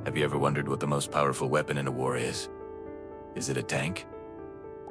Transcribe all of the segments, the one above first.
Have you ever wondered what the most powerful weapon in a war is? Is it a tank?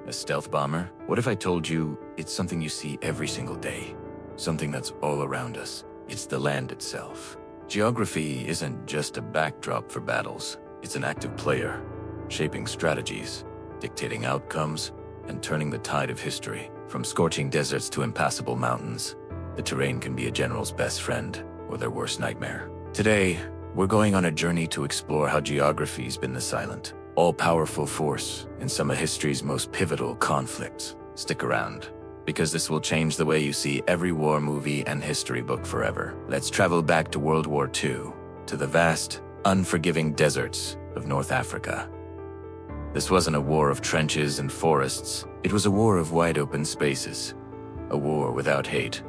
A stealth bomber? What if I told you it's something you see every single day? Something that's all around us. It's the land itself. Geography isn't just a backdrop for battles. It's an active player, shaping strategies, dictating outcomes, and turning the tide of history. From scorching deserts to impassable mountains, the terrain can be a general's best friend or their worst nightmare. Today, we're going on a journey to explore how geography's been the silent, all-powerful force in some of history's most pivotal conflicts. Stick around, because this will change the way you see every war movie and history book forever. Let's travel back to World War II, to the vast, unforgiving deserts of North Africa. This wasn't a war of trenches and forests. It was a war of wide-open spaces. A war without hate,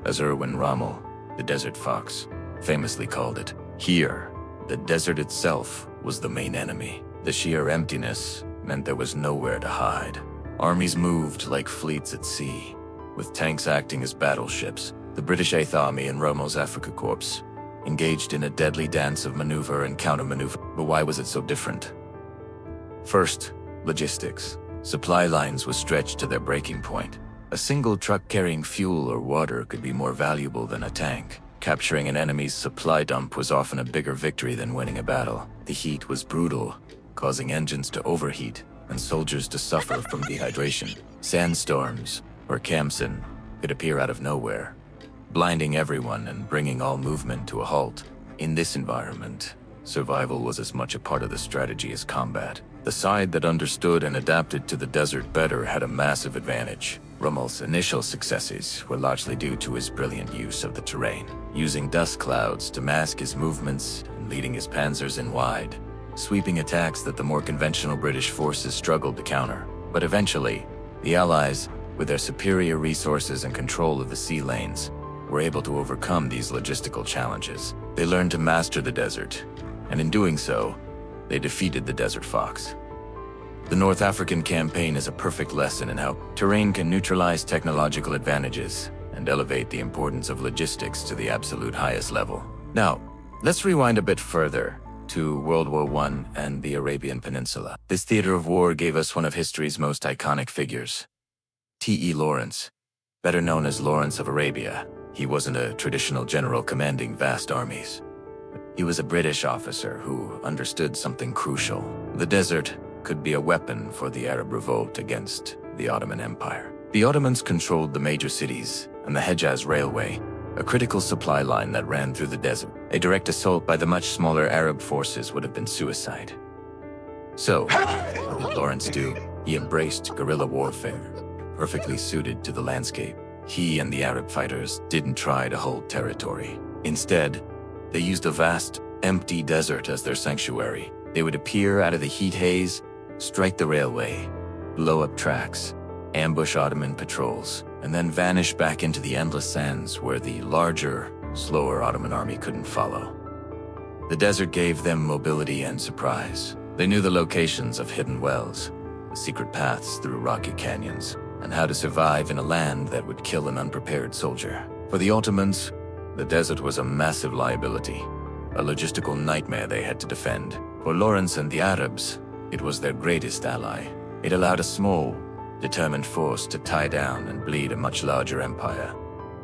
as Rommel, the Desert Fox, famously called it. Here, the desert itself was the main enemy. The sheer emptiness meant there was nowhere to hide. Armies moved like fleets at sea, with tanks acting as battleships. The British Eighth Army and Rommel's Afrika Korps engaged in a deadly dance of maneuver and counter-maneuver. But why was it so different? First, logistics. Supply lines were stretched to their breaking point. A single truck carrying fuel or water could be more valuable than a tank. Capturing an enemy's supply dump was often a bigger victory than winning a battle. The heat was brutal, causing engines to overheat and soldiers to suffer from dehydration. Sandstorms, or Kamsin, could appear out of nowhere, blinding everyone and bringing all movement to a halt. In this environment, survival was as much a part of the strategy as combat. The side that understood and adapted to the desert better had a massive advantage. Rommel's initial successes were largely due to his brilliant use of the terrain, using dust clouds to mask his movements and leading his panzers in wide, sweeping attacks that the more conventional British forces struggled to counter. But eventually, the Allies, with their superior resources and control of the sea lanes, were able to overcome these logistical challenges. They learned to master the desert, and in doing so, they defeated the Desert Fox. The North African campaign is a perfect lesson in how terrain can neutralize technological advantages and elevate the importance of logistics to the absolute highest level. Now, let's rewind a bit further to World War I and the Arabian Peninsula. This theater of war gave us one of history's most iconic figures, T.E. Lawrence, better known as Lawrence of Arabia. He wasn't a traditional general commanding vast armies. He was a British officer who understood something crucial. The desert could be a weapon for the Arab revolt against the Ottoman Empire. The Ottomans controlled the major cities and the Hejaz Railway, a critical supply line that ran through the desert. A direct assault by the much smaller Arab forces would have been suicide. So, what did Lawrence do? He embraced guerrilla warfare, perfectly suited to the landscape. He and the Arab fighters didn't try to hold territory. Instead, they used a vast, empty desert as their sanctuary. They would appear out of the heat haze, strike the railway, blow up tracks, ambush Ottoman patrols, and then vanish back into the endless sands where the larger, slower Ottoman army couldn't follow. The desert gave them mobility and surprise. They knew the locations of hidden wells, the secret paths through rocky canyons, and how to survive in a land that would kill an unprepared soldier. For the Ottomans, the desert was a massive liability, a logistical nightmare they had to defend. For Lawrence and the Arabs, it was their greatest ally. It allowed a small, determined force to tie down and bleed a much larger empire,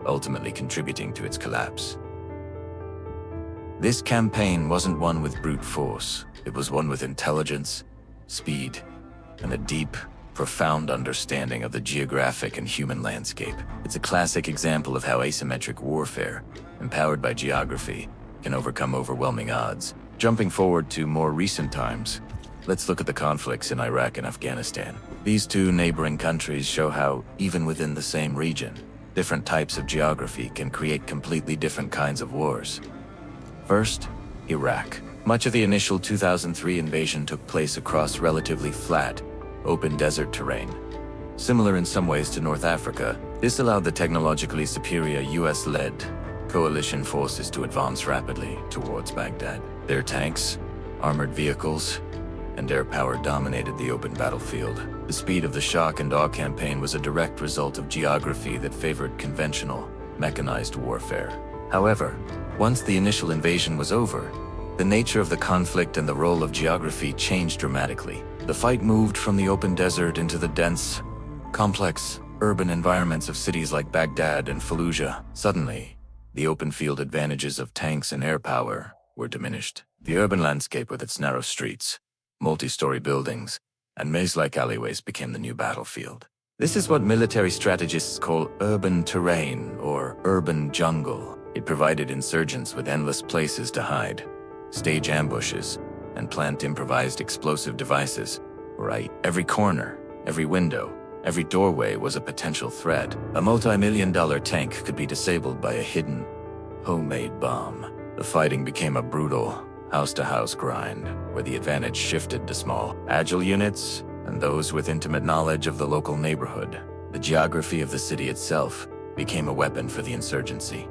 ultimately contributing to its collapse. This campaign wasn't one with brute force. It was one with intelligence, speed, and a deep, profound understanding of the geographic and human landscape. It's a classic example of how asymmetric warfare, empowered by geography, can overcome overwhelming odds. Jumping forward to more recent times, let's look at the conflicts in Iraq and Afghanistan. These two neighboring countries show how, even within the same region, different types of geography can create completely different kinds of wars. First, Iraq. Much of the initial 2003 invasion took place across relatively flat, open desert terrain. Similar in some ways to North Africa, this allowed the technologically superior US-led coalition forces to advance rapidly towards Baghdad. Their tanks, armored vehicles, and air power dominated the open battlefield. The speed of the shock and awe campaign was a direct result of geography that favored conventional, mechanized warfare. However, once the initial invasion was over, the nature of the conflict and the role of geography changed dramatically. The fight moved from the open desert into the dense, complex, urban environments of cities like Baghdad and Fallujah. Suddenly, the open field advantages of tanks and air power were diminished. The urban landscape with its narrow streets, multi-story buildings, and maze-like alleyways became the new battlefield. This is what military strategists call urban terrain or urban jungle. It provided insurgents with endless places to hide, stage ambushes, and plant improvised explosive devices. Right, every corner, every window, every doorway was a potential threat. A multi-million-dollar tank could be disabled by a hidden, homemade bomb. The fighting became a brutal, house-to-house grind, where the advantage shifted to small, agile units and those with intimate knowledge of the local neighborhood. The geography of the city itself became a weapon for the insurgency,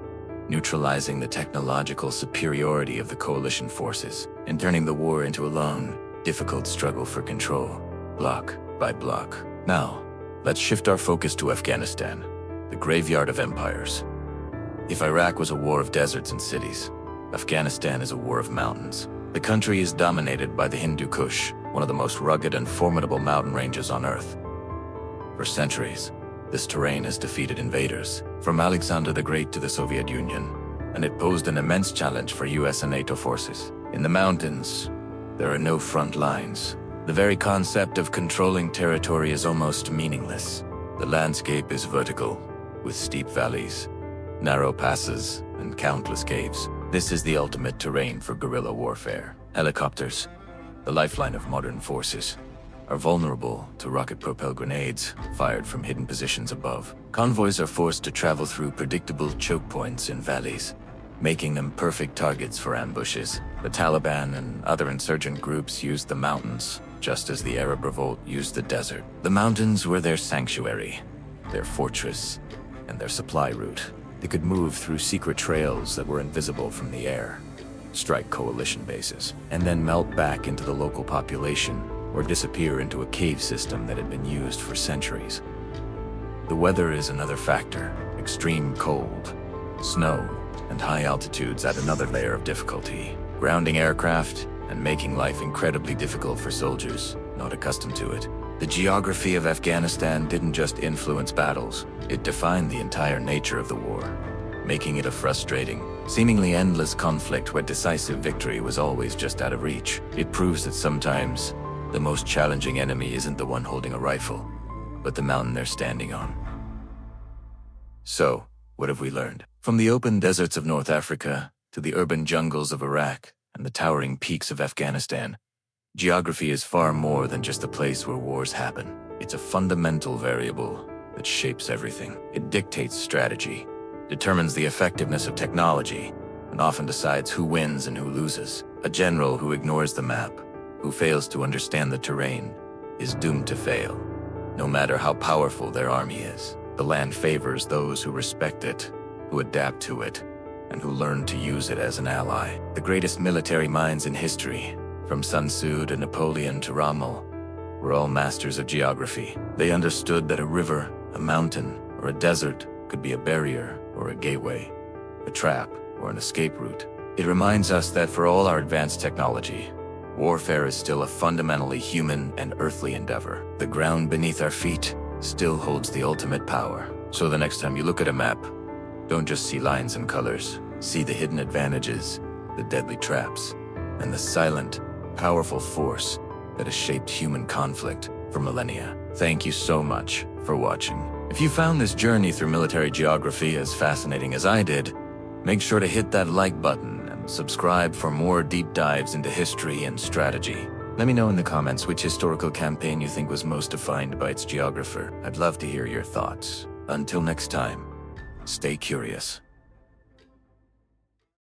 neutralizing the technological superiority of the coalition forces and turning the war into a long, difficult struggle for control, block by block. Now, let's shift our focus to Afghanistan, the graveyard of empires. If Iraq was a war of deserts and cities, Afghanistan is a war of mountains. The country is dominated by the Hindu Kush, one of the most rugged and formidable mountain ranges on Earth. For centuries, this terrain has defeated invaders, from Alexander the Great to the Soviet Union, and it posed an immense challenge for US and NATO forces. In the mountains, there are no front lines. The very concept of controlling territory is almost meaningless. The landscape is vertical, with steep valleys, narrow passes, and countless caves. This is the ultimate terrain for guerrilla warfare. Helicopters, the lifeline of modern forces, are vulnerable to rocket-propelled grenades fired from hidden positions above. Convoys are forced to travel through predictable choke points in valleys, making them perfect targets for ambushes. The Taliban and other insurgent groups used the mountains, just as the Arab revolt used the desert. The mountains were their sanctuary, their fortress, and their supply route. They could move through secret trails that were invisible from the air, strike coalition bases, and then melt back into the local population or disappear into a cave system that had been used for centuries. The weather is another factor. Extreme cold, snow, and high altitudes add another layer of difficulty, grounding aircraft and making life incredibly difficult for soldiers not accustomed to it. The geography of Afghanistan didn't just influence battles, it defined the entire nature of the war, making it a frustrating, seemingly endless conflict where decisive victory was always just out of reach. It proves that sometimes the most challenging enemy isn't the one holding a rifle, but the mountain they're standing on. So, what have we learned? From the open deserts of North Africa to the urban jungles of Iraq and the towering peaks of Afghanistan, geography is far more than just a place where wars happen. It's a fundamental variable that shapes everything. It dictates strategy, determines the effectiveness of technology, and often decides who wins and who loses. A general who ignores the map, who fails to understand the terrain, is doomed to fail, no matter how powerful their army is. The land favors those who respect it, who adapt to it, and who learn to use it as an ally. The greatest military minds in history, from Sun Tzu to Napoleon to Rommel, were all masters of geography. They understood that a river, a mountain, or a desert could be a barrier or a gateway, a trap or an escape route. It reminds us that for all our advanced technology, warfare is still a fundamentally human and earthly endeavor. The ground beneath our feet still holds the ultimate power. So the next time you look at a map, don't just see lines and colors. See the hidden advantages, the deadly traps, and the silent, powerful force that has shaped human conflict for millennia. Thank you so much for watching. If you found this journey through military geography as fascinating as I did, make sure to hit that like button and subscribe for more deep dives into history and strategy. Let me know in the comments which historical campaign you think was most defined by its geographer. I'd love to hear your thoughts. Until next time, stay curious.